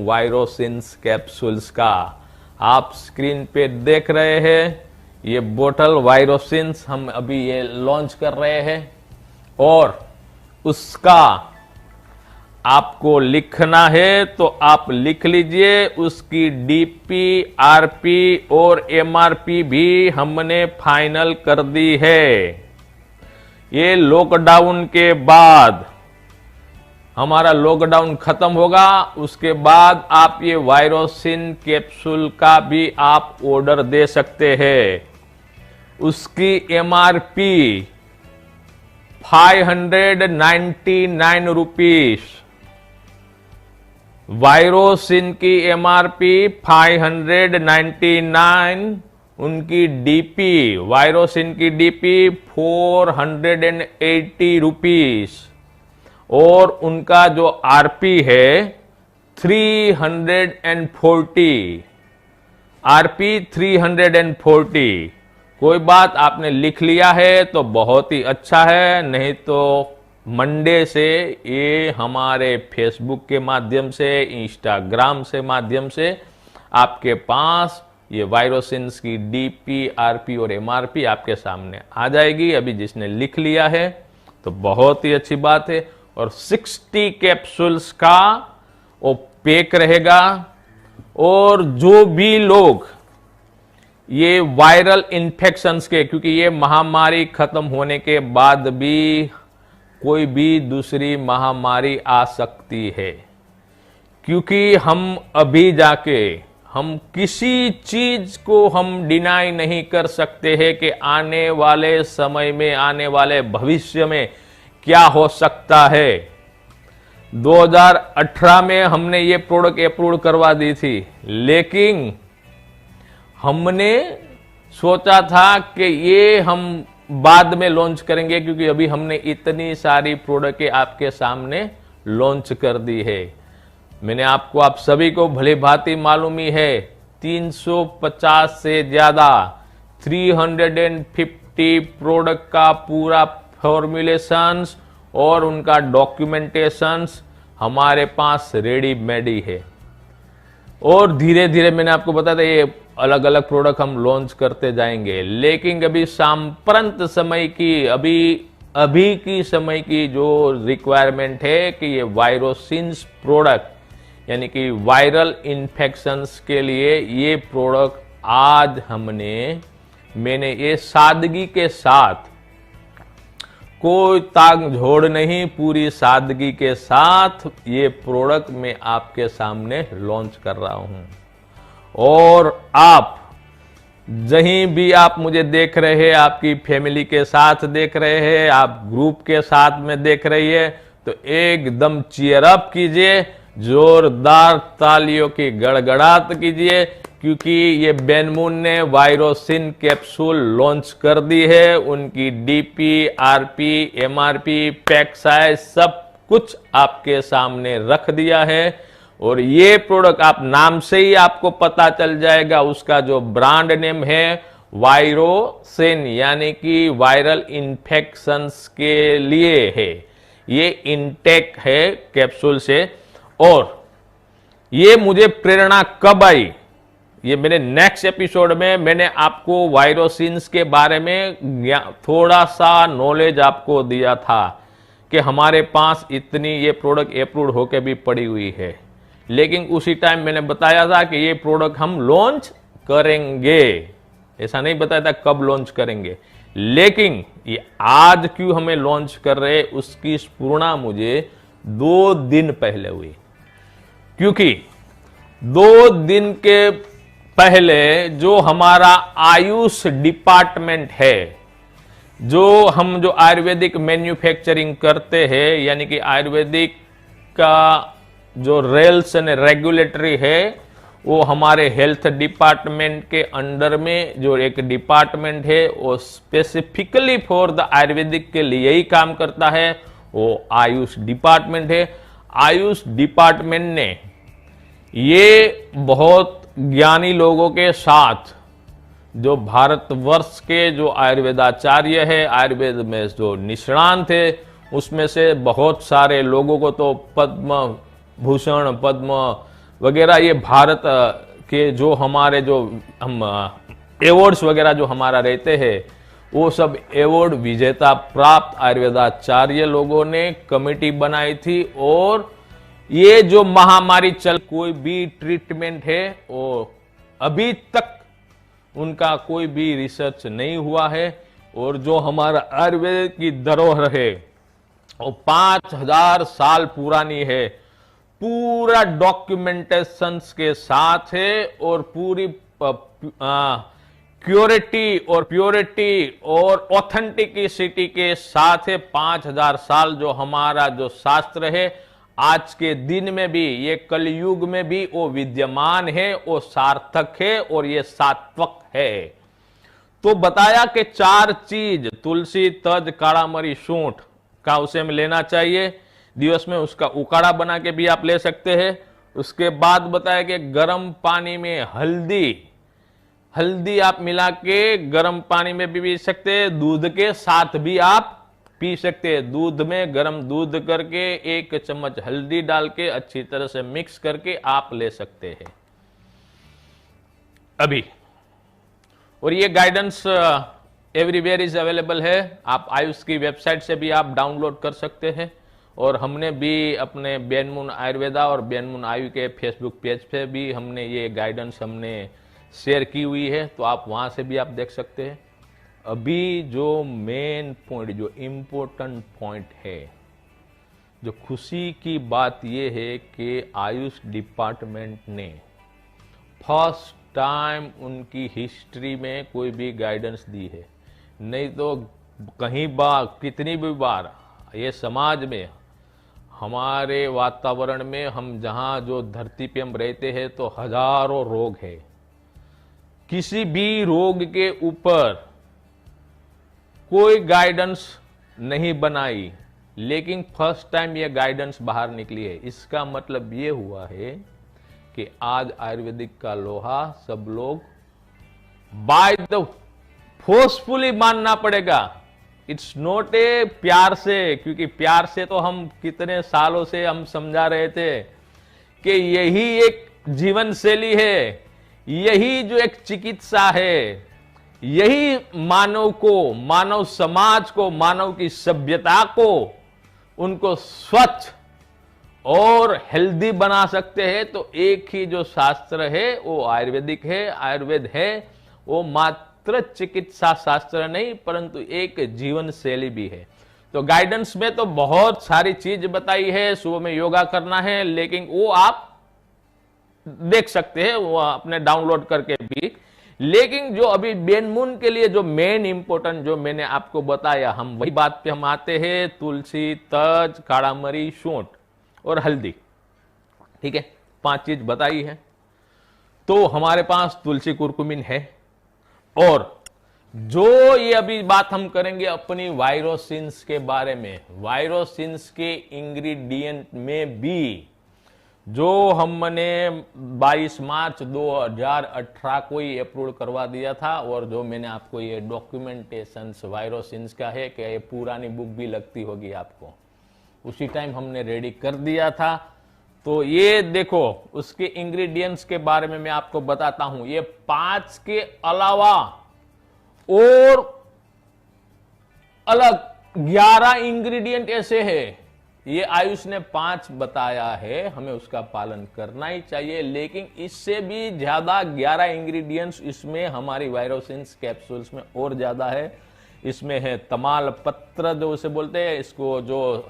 वायरोसिन्स capsules का। आप screen पे देख रहे हैं ये बोतल वायरोसिन्स हम अभी ये लॉन्च कर रहे हैं और उसका आपको लिखना है तो आप लिख लीजिए। उसकी डीपी, आरपी और एमआरपी भी हमने फाइनल कर दी है। ये लॉकडाउन के बाद, हमारा लॉकडाउन खत्म होगा उसके बाद आप ये वायरोसिन कैप्सूल का भी आप ऑर्डर दे सकते हैं। उसकी एमआरपी 599 रुपीस, वायरोसिन की एमआरपी 599, उनकी डीपी, वायरोसिन की डीपी 480 रुपीस और उनका जो आरपी है 340, आरपी 340। कोई बात आपने लिख लिया है तो बहुत ही अच्छा है, नहीं तो मंडे से ये हमारे फेसबुक के माध्यम से, इंस्टाग्राम से माध्यम से आपके पास ये वायरोसिन्स की डीपी, आरपी और एमआरपी आपके सामने आ जाएगी। अभी जिसने लिख लिया है तो बहुत ही अच्छी बात है। और 60 कैप्सूल्स का वो पैक रहेगा और जो भी लोग ये वायरल इन्फेक्शंस के, क्योंकि ये महामारी खत्म होने के बाद भी कोई भी दूसरी महामारी आ सकती है, क्योंकि हम अभी जाके हम किसी चीज को हम डिनाई नहीं कर सकते हैं कि आने वाले समय में, आने वाले भविष्य में क्या हो सकता है। 2018 में हमने ये प्रोडक्ट अप्रूव करवा दी थी, लेकिन हमने सोचा था कि ये हम बाद में लॉन्च करेंगे, क्योंकि अभी हमने इतनी सारी प्रोडक्ट आपके सामने लॉन्च कर दी है। मैंने आपको, आप सभी को भली भांति मालूम ही है, 350 से ज्यादा 350 प्रोडक्ट का पूरा फॉर्मुलेशंस और उनका डॉक्यूमेंटेशंस हमारे पास रेडीमेड ही है। और धीरे धीरे मैंने आपको बताया था ये अलग अलग प्रोडक्ट हम लॉन्च करते जाएंगे, लेकिन अभी सांप्रत समय की, अभी की समय की जो रिक्वायरमेंट है कि ये वायरोसिन्स प्रोडक्ट, यानी कि वायरल इन्फेक्शंस के लिए ये प्रोडक्ट आज मैंने ये सादगी के साथ, कोई ताक झोड़ नहीं, पूरी सादगी के साथ ये प्रोडक्ट मैं आपके सामने लॉन्च कर रहा हूं। और आप जहीं भी आप मुझे देख रहे हैं, आपकी फैमिली के साथ देख रहे हैं, आप ग्रुप के साथ में देख रही है, तो एकदम चीयर अप कीजिए, जोरदार तालियों की गड़गड़ाहट कीजिए, क्योंकि ये बेनमून ने वायरोसिन कैप्सूल लॉन्च कर दी है। उनकी DP, RP, MRP, pack size सब कुछ आपके सामने रख दिया है। और ये प्रोडक्ट आप नाम से ही आपको पता चल जाएगा, उसका जो ब्रांड नेम है वायरोसिन, यानी कि वायरल इन्फेक्शंस के लिए है, ये इनटेक है कैप्सूल से। और ये मुझे प्रेरणा कब आई, ये मेरे नेक्स्ट एपिसोड में मैंने आपको वायरोसिन्स के बारे में थोड़ा सा नॉलेज आपको दिया था कि हमारे पास इतनी ये प्रोडक्ट अप्रूव्ड होकर भी पड़ी हुई है, लेकिन उसी टाइम मैंने बताया था कि ये प्रोडक्ट हम लॉन्च करेंगे, ऐसा नहीं बताया था कब लॉन्च करेंगे। लेकिन ये आज क्यों हमें लॉन्च कर रहे, उसकी स्फुरणा मुझे 2 दिन पहले हुई, क्योंकि 2 दिन के पहले जो हमारा आयुष डिपार्टमेंट है, जो आयुर्वेदिक मैन्युफैक्चरिंग करते हैं, यानी कि आयुर्वेदिक का जो रेल्स एंड रेगुलेटरी है, वो हमारे हेल्थ डिपार्टमेंट के अंडर में जो एक डिपार्टमेंट है, वो स्पेसिफिकली फॉर द आयुर्वेदिक के लिए ही काम करता है, वो आयुष डिपार्टमेंट है। आयुष डिपार्टमेंट ने ये बहुत ज्ञानी लोगों के साथ, जो भारतवर्ष के जो आयुर्वेदाचार्य है, आयुर्वेद में जो निष्णात थे, उसमें से बहुत सारे लोगों को तो पद्म भूषण, पद्म वगैरह, ये भारत के जो हमारे जो हम एवॉर्ड्स वगैरह जो हमारा रहते हैं, वो सब एवॉर्ड विजेता प्राप्त आयुर्वेदाचार्य लोगों ने कमेटी बनाई थी। और ये जो महामारी चल, कोई भी ट्रीटमेंट है वो अभी तक उनका कोई भी रिसर्च नहीं हुआ है। और जो हमारा आयुर्वेद की धरोहर है वो 5000 साल पुरानी है, पूरा डॉक्यूमेंटेशंस के साथ है और पूरी प्योरिटी और ऑथेंटिसिटी के साथ है। 5000 साल जो हमारा जो शास्त्र है आज के दिन में भी, ये कलयुग में भी वो विद्यमान है, वो सार्थक है और ये सात्वक है। तो बताया कि 4 चीज तुलसी, तज, काड़ा मरी, सूंठ का उसे में लेना चाहिए दिवस में। उसका उकाड़ा बना के भी आप ले सकते हैं। उसके बाद बताया कि गर्म पानी में हल्दी आप मिला के गर्म पानी में भी पी सकते हैं, दूध के साथ भी आप पी सकते हैं। दूध में गर्म दूध करके 1 चम्मच हल्दी डाल के अच्छी तरह से मिक्स करके आप ले सकते हैं अभी। और ये गाइडेंस एवरीवेयर इज अवेलेबल है। आप आयुष की वेबसाइट से भी आप डाउनलोड कर सकते हैं। और हमने भी अपने बेनमुन आयुर्वेदा और बेनमुन आयु के फेसबुक पेज पे भी हमने ये गाइडेंस हमने शेयर की हुई है, तो आप वहां से भी आप देख सकते हैं। अभी जो मेन पॉइंट, जो इम्पोर्टेंट पॉइंट है, जो खुशी की बात यह है कि आयुष डिपार्टमेंट ने फर्स्ट टाइम उनकी हिस्ट्री में कोई भी गाइडेंस दी है। नहीं तो कहीं बार, कितनी भी बार ये समाज में, हमारे वातावरण में, हम जहां जो धरती पे हम रहते हैं तो हजारों रोग है। किसी भी रोग के ऊपर कोई गाइडेंस नहीं बनाई, लेकिन फर्स्ट टाइम ये गाइडेंस बाहर निकली है। इसका मतलब ये हुआ है कि आज आयुर्वेदिक का लोहा सब लोग बाय द फोर्सफुली मानना पड़ेगा। इट्स नॉट ए प्यार से, क्योंकि प्यार से तो हम कितने सालों से हम समझा रहे थे कि यही एक जीवन शैली है, यही जो एक चिकित्सा है, यही मानव को, मानव समाज को, मानव की सभ्यता को, उनको स्वच्छ और हेल्दी बना सकते हैं। तो एक ही जो शास्त्र है वो आयुर्वेदिक है। आयुर्वेद है वो मात्र चिकित्सा शास्त्र नहीं, परंतु एक जीवन शैली भी है। तो गाइडेंस में तो बहुत सारी चीज बताई है। सुबह में योगा करना है, लेकिन वो आप देख सकते हैं, वो अपने डाउनलोड करके भी। लेकिन जो अभी बेनमुन के लिए जो मेन इंपोर्टेंट जो मैंने आपको बताया, हम वही बात पे हम आते हैं। तुलसी, तज, काड़ा मरी, सूंठ और हल्दी, ठीक है, 5 चीज बताई है। तो हमारे पास तुलसी कुरकुमिन है। और जो ये अभी बात हम करेंगे अपनी वायरोसिन्स के बारे में, वायरोसिन्स के इंग्रेडिएंट में भी जो हमने 22 मार्च 2018 को ही अप्रूव करवा दिया था, और जो मैंने आपको ये डॉक्यूमेंटेशन वायरोसिन्स का है, कि ये पुरानी बुक भी लगती होगी आपको, उसी टाइम हमने रेडी कर दिया था। तो ये देखो, उसके इंग्रेडिएंट्स के बारे में मैं आपको बताता हूं। ये 5 के अलावा और अलग 11 इंग्रेडिएंट ऐसे हैं। ये आयुष ने 5 बताया है, हमें उसका पालन करना ही चाहिए। लेकिन इससे भी ज्यादा 11 इंग्रेडिएंट्स इसमें हमारी वायरोसिन्स कैप्सूल्स में और ज्यादा है। इसमें है तमाल पत्र, जो उसे बोलते हैं, इसको जो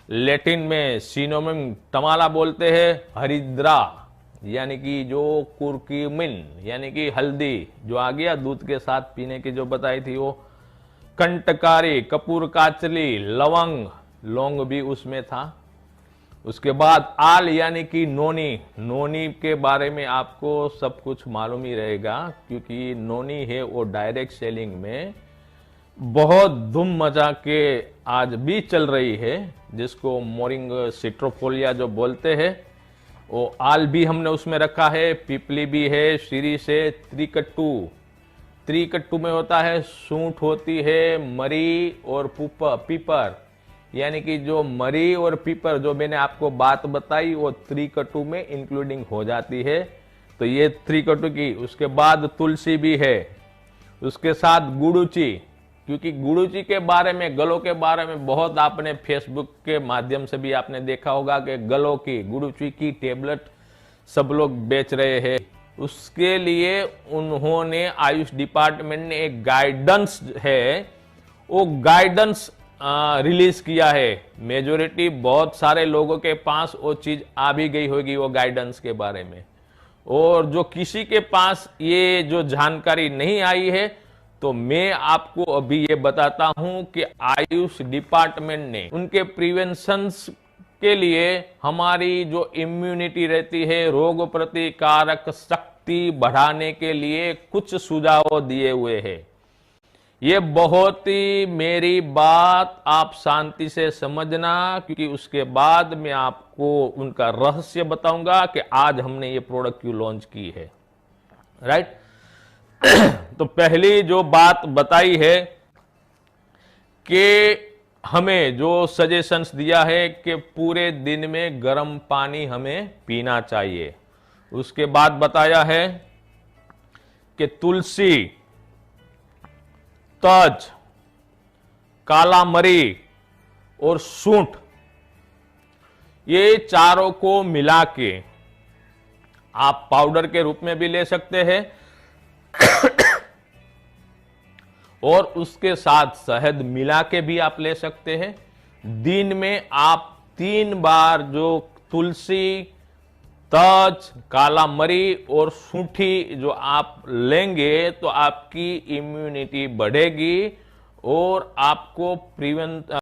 लैटिन में सिनोनिम तमाला बोलते हैं। हरिद्रा यानी कि जो कुरकुमिन यानी कि हल्दी, जो आ गया दूध के साथ पीने की जो बताई थी वो। कंटकारी, कपूर काचली, लवंग, लौंग भी उसमें था। उसके बाद आल यानी कि नोनी, नोनी के बारे में आपको सब कुछ मालूम ही रहेगा, क्योंकि नोनी है वो डायरेक्ट सेलिंग में बहुत धूम मचा के आज भी चल रही है, जिसको मोरिंग सिट्रोफोलिया जो बोलते हैं। वो आल भी हमने उसमें रखा है, पिपली भी है, श्री से त्रिकट्टू, त्रिकट्टू में होता है सूंठ होती है, मरी और पीपर, यानी कि जो मरी और पीपर जो मैंने आपको बात बताई वो त्रिकटु में इंक्लूडिंग हो जाती है। तो ये त्रिकटु की, उसके बाद तुलसी भी है, उसके साथ गुड़ुची, क्योंकि गुड़ुची के बारे में, गलों के बारे में बहुत आपने फेसबुक के माध्यम से भी आपने देखा होगा कि गलों की गुड़ुची की टेबलेट सब लोग बेच रहे हैं। उसके लिए उन्होंने आयुष डिपार्टमेंट ने एक गाइडेंस है, वो गाइडेंस रिलीज किया है। मेजोरिटी बहुत सारे लोगों के पास वो चीज आ भी गई होगी वो गाइडेंस के बारे में, और जो किसी के पास ये जो जानकारी नहीं आई है तो मैं आपको अभी ये बताता हूं कि आयुष डिपार्टमेंट ने उनके प्रिवेंशन के लिए हमारी जो इम्यूनिटी रहती है, रोग प्रतिकारक शक्ति बढ़ाने के लिए कुछ सुझाव दिए हुए हैं। ये बहुत ही, मेरी बात आप शांति से समझना, क्योंकि उसके बाद मैं आपको उनका रहस्य बताऊंगा कि आज हमने ये प्रोडक्ट क्यों लॉन्च की है। राइट। तो पहली जो बात बताई है कि हमें जो सजेशंस दिया है कि पूरे दिन में गर्म पानी हमें पीना चाहिए। उसके बाद बताया है कि तुलसी, तज, काला मरी और सूंठ, ये चारों को मिला के आप पाउडर के रूप में भी ले सकते हैं और उसके साथ शहद मिला के भी आप ले सकते हैं। दिन में आप 3 बार जो तुलसी, तज, काला मरी और सूंठी जो आप लेंगे तो आपकी इम्यूनिटी बढ़ेगी और आपको